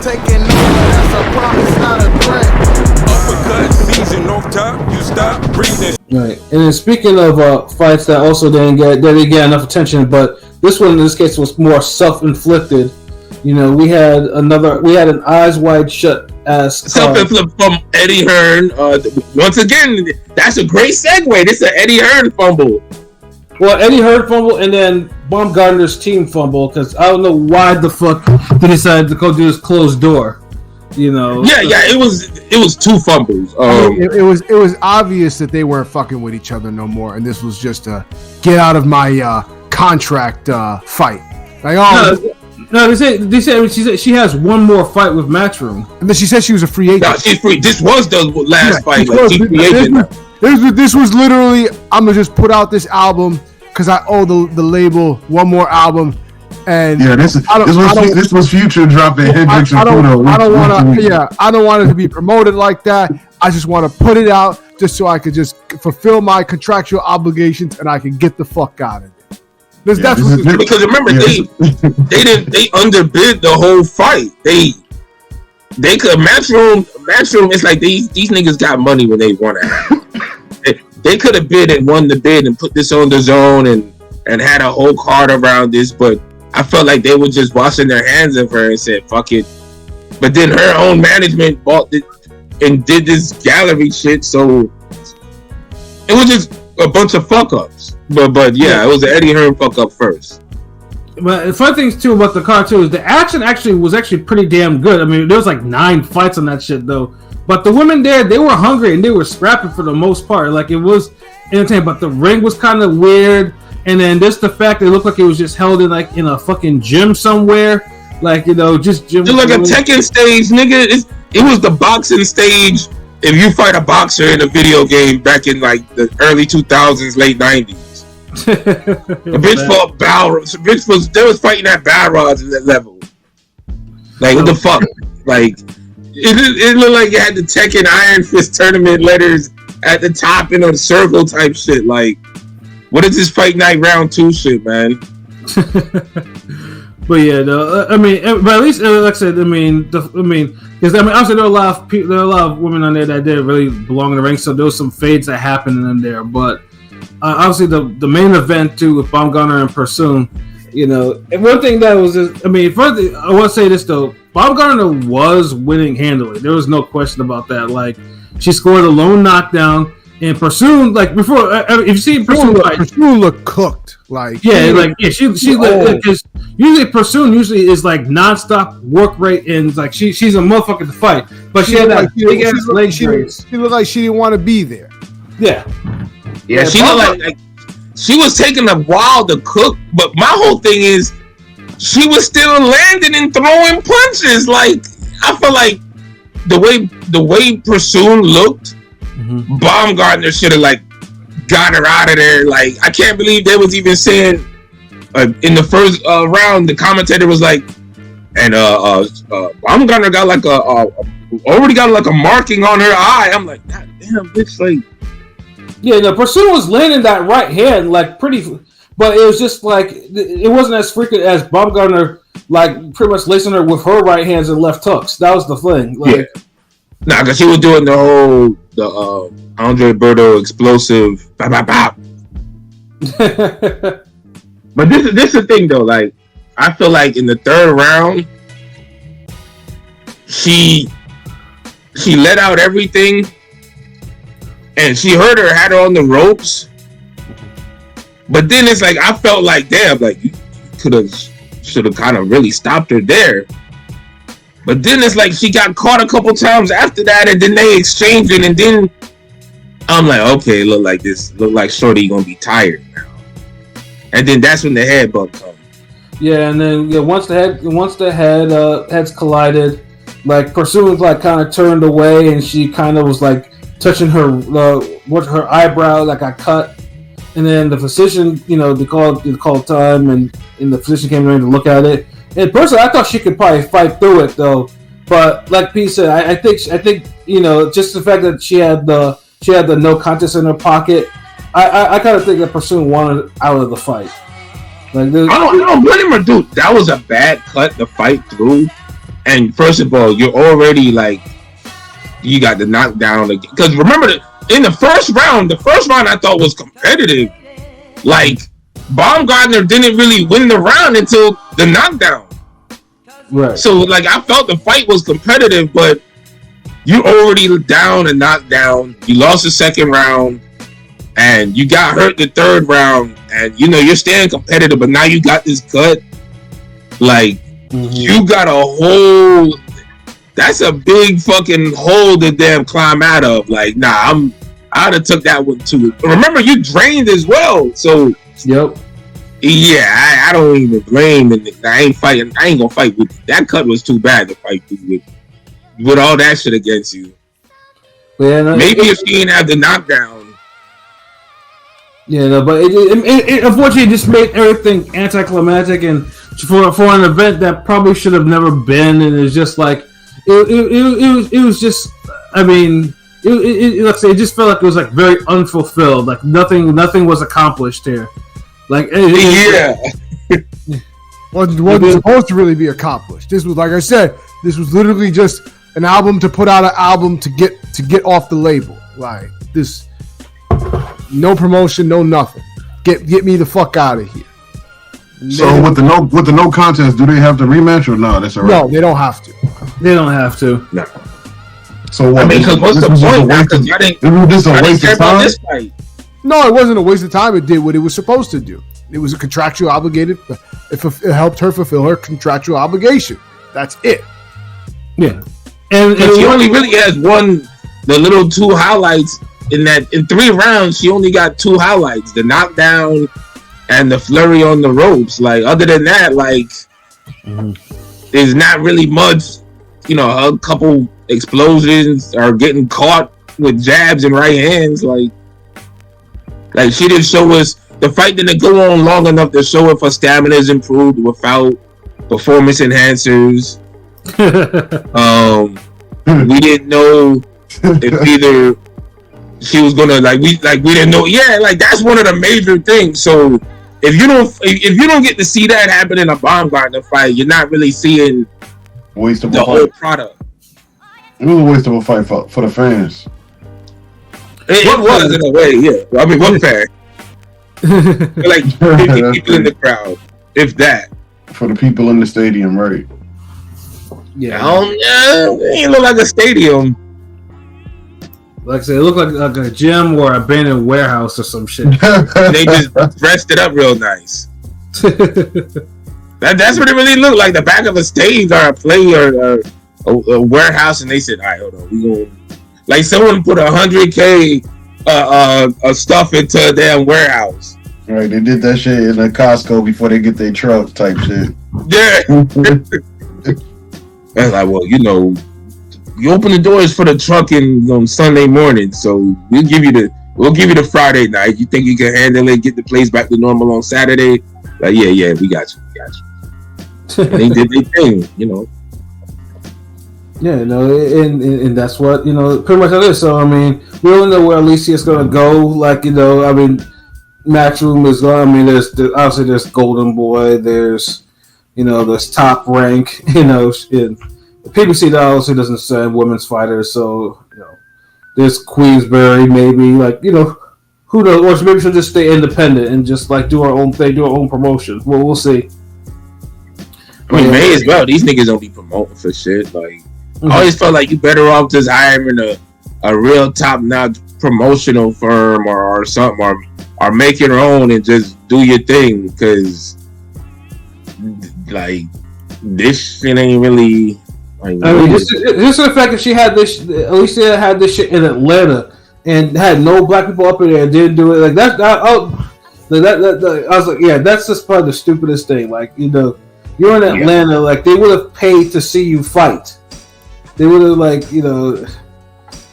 taking over, that's a promise, not a threat. Uppercut, season off top, you stop breathing. Right, and then speaking of fights that also didn't get enough attention, but this one in this case was more self-inflicted. You know, we had an eyes wide shut ass self-inflicted from Eddie Hearn. Once again, that's a great segue. This is an Eddie Hearn fumble. Well, Eddie Hearn fumble and then Baumgardner's team fumble, because I don't know why the fuck they decided to go do this closed door. You know. Yeah, it was two fumbles. It was obvious that they weren't fucking with each other no more, and this was just a get out of my contract fight. Like, no, they said she has one more fight with Matchroom, and then she said she was a free agent. No, she's free. This was the last fight. This was literally, I'm gonna just put out this album because I owe the label one more album. And yeah, this was Future dropping Hendrix and Kudo. I don't want it to be promoted like that. I just want to put it out just so I could just fulfill my contractual obligations and I can get the fuck out of it. Because remember, they underbid the whole fight. They could Matchroom. It's like these niggas got money when they want to have. They could have bid and won the bid and put this on the zone and had a whole card around this, but I felt like they were just washing their hands of her and said, fuck it. But then her own management bought it and did this gallery shit, so it was just a bunch of fuck ups. But yeah, it was an Eddie Hearn fuck up first. But the fun things too about the card too is the action was pretty damn good. I mean, there was like 9 fights on that shit though. But the women there, they were hungry and they were scrapping for the most part. Like, it was entertaining, but the ring was kind of weird. And then just the fact that it looked like it was just held in a fucking gym somewhere. Like, you know, just gym. It's like a Tekken stage, nigga. It was the boxing stage if you fight a boxer in a video game back in like the early 2000s, late 90s. The bitch fought Balrog. They was fighting at Balrog at that level. Like, what the fuck? Like, it looked like it had the Tekken Iron Fist tournament letters at the top in a circle type shit. Like, what is this Fight Night Round 2 shit, man? But yeah, but at least like I said, because obviously there are a lot of women on there that didn't really belong in the ring, so there was some fades that happened in there. But obviously the main event too with Baumgardner and Persoon, you know, and one thing that was, first I want to say this though, Baumgardner was winning handily. There was no question about that. Like, she scored a lone knockdown. And Persoon, like before, if you see Persoon look cooked, like she because usually Persoon is like nonstop work rate and like she's a motherfucker to fight, but she had that big ass leg brace. She looked like she didn't want to be there. Yeah. She looked like she was taking a while to cook, but my whole thing is she was still landing and throwing punches. Like, I feel like the way Persoon looked. Mm-hmm. Baumgardner should have like got her out of there. Like, I can't believe they was even saying in the first round. The commentator was like, and Baumgardner got like already got like a marking on her eye. I'm like, God damn, bitch! Like, yeah, the Persoon was landing that right hand like pretty, but it was just like it wasn't as frequent as Baumgardner like pretty much lacing her with her right hands and left hooks. That was the thing. Like, yeah. Nah, because she was doing the Andre Berto explosive bop, bop, bop. But this is the thing though, like, I feel like in the third round she let out everything and she had her on the ropes. But then it's like I felt like, damn, like you should have kind of really stopped her there. But then it's like she got caught a couple times after that, and then they exchanged it, and then I'm like, okay, look like Shorty gonna be tired now. And then that's when the headbutt comes. Yeah, and then once the heads collided, like Persoon was like kind of turned away, and she kind of was like touching her eyebrow that got cut, and then the physician, they called time, and the physician came in to look at it. And personally, I thought she could probably fight through it, though. But like Pete said, I think just the fact that she had the no contest in her pocket, I kind of think that Persoon wanted out of the fight. Like, I don't blame her, dude. That was a bad cut to fight through, And first of all, you're already like, you got the knockdown again. Because remember, in the first round I thought was competitive. Like, Baumgardner didn't really win the round until the knockdown. Right. So, like, I felt the fight was competitive, but you already down and knocked down. You lost the second round, and you got hurt the third round, and, you know, you're staying competitive, but now you got this cut. Like, you got a whole... That's a big fucking hole to damn climb out of. Like, nah, I'd have took that one too. Remember, you drained as well, so... Yep. Yeah, I don't even blame it. I ain't gonna fight with you. That cut was too bad to fight with all that shit against you. Yeah, no, maybe if she didn't have the knockdown. Yeah, no, but it unfortunately just made everything anticlimactic, and for an event that probably should have never been, and it's just like it was just. I mean, let's say it just felt like it was like very unfulfilled. Like nothing was accomplished here. Like wasn't supposed to really be accomplished. This was, like I said, this was literally just an album to put out an album to get off the label. Like this, no promotion, no nothing. Get me the fuck out of here. So with the no contest, do they have to rematch or no? That's all right. No, they don't have to. They don't have to. No. So what? I mean, because what's the point? This a waste of time. This fight. No, it wasn't a waste of time. It did what it was supposed to do. It was a contractual obligated. It helped her fulfill her contractual obligation. That's it. Yeah, and she only really has the little two highlights in 3 rounds. She only got 2 highlights: the knockdown and the flurry on the ropes. Like, other than that, like, there's not really much. You know, a couple explosions or getting caught with jabs and right hands. Like she didn't show us. The fight didn't go on long enough to show if her stamina is improved without performance enhancers. We didn't know if either she was gonna we didn't know. Yeah, like that's one of the major things. So if you don't get to see that happen in a Baumgardner fight, you're not really seeing the whole product. It was a waste of a fight for the fans. It was in a way, yeah. I mean, what fan? Like 50 people in the crowd, if that. For the people in the stadium, right? Yeah. It ain't look like a stadium. Like I said, it looked like a gym or abandoned warehouse or some shit. They just dressed it up real nice. That's what it really looked like. The back of a stage or a play or a warehouse, and they said, "All right, hold on, we going." Like someone put $100K stuff into a damn warehouse. Right, they did that shit in a Costco before they get their truck type shit. Yeah. That's like, well, you know, you open the doors for the truck on Sunday morning, so we'll give you the Friday night. You think you can handle it? Get the place back to normal on Saturday? Like, yeah, we got you. And they did their thing, you know. Yeah, and that's what, pretty much it is. So, I mean, we don't know where Alycia is going to go. Like, I mean, Matchroom is going, I mean, obviously there's Golden Boy, there's, there's Top Rank, and the PBC obviously doesn't send women's fighters, so, there's Queensberry, maybe, like, who knows, or maybe she'll just stay independent and just, like, do her own thing, do her own promotion. Well, we'll see. I mean, may as well. These niggas don't be promoting for shit, like, I always felt like you better off just hiring a real top-notch promotional firm or something, or make your own and just do your thing, because like this shit ain't really. Like, I mean, just the fact that Alycia had this shit in Atlanta and had no black people up in there and didn't do it like that. I was like, yeah, that's just probably the stupidest thing. Like, you're in Atlanta, like they would have paid to see you fight. They would have, like, to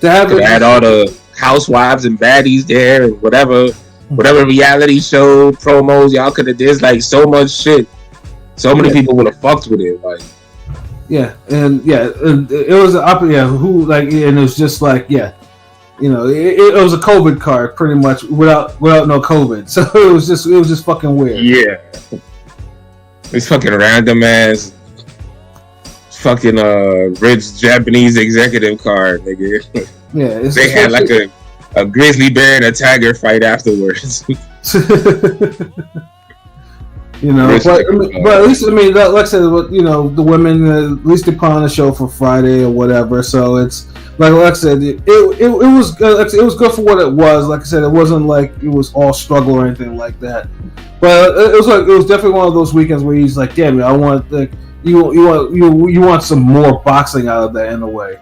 have had all the housewives and baddies there and whatever reality show promos y'all could have did. Like, so much shit. So many people would have fucked with it. Like, and it was and it was just like, it was a COVID card pretty much without no COVID. So it was just fucking weird. Yeah, it's fucking random ass fucking rich Japanese executive card, nigga. Yeah, They had like a grizzly bear and a tiger fight afterwards. You know, but at least like I said, you know, the women at least they put on a show for Friday or whatever. So it's like I said, it was good. It was good for what it was. Like I said, it wasn't like it was all struggle or anything like that. But it was definitely one of those weekends where he's like, damn, I want like you want some more boxing out of that in a way.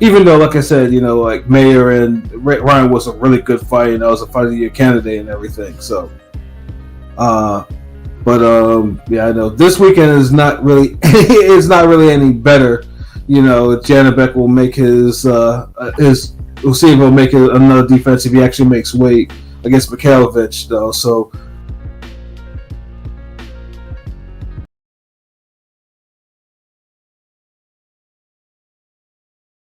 Even though, like I said, you know, like Mayer and Ryan was a really good fight, and that was a fight of the year candidate and everything. So, yeah, I know this weekend is not really any better. You know, Janabek will make we'll see if he'll make another defense if he actually makes weight against Mikhailovich, though. So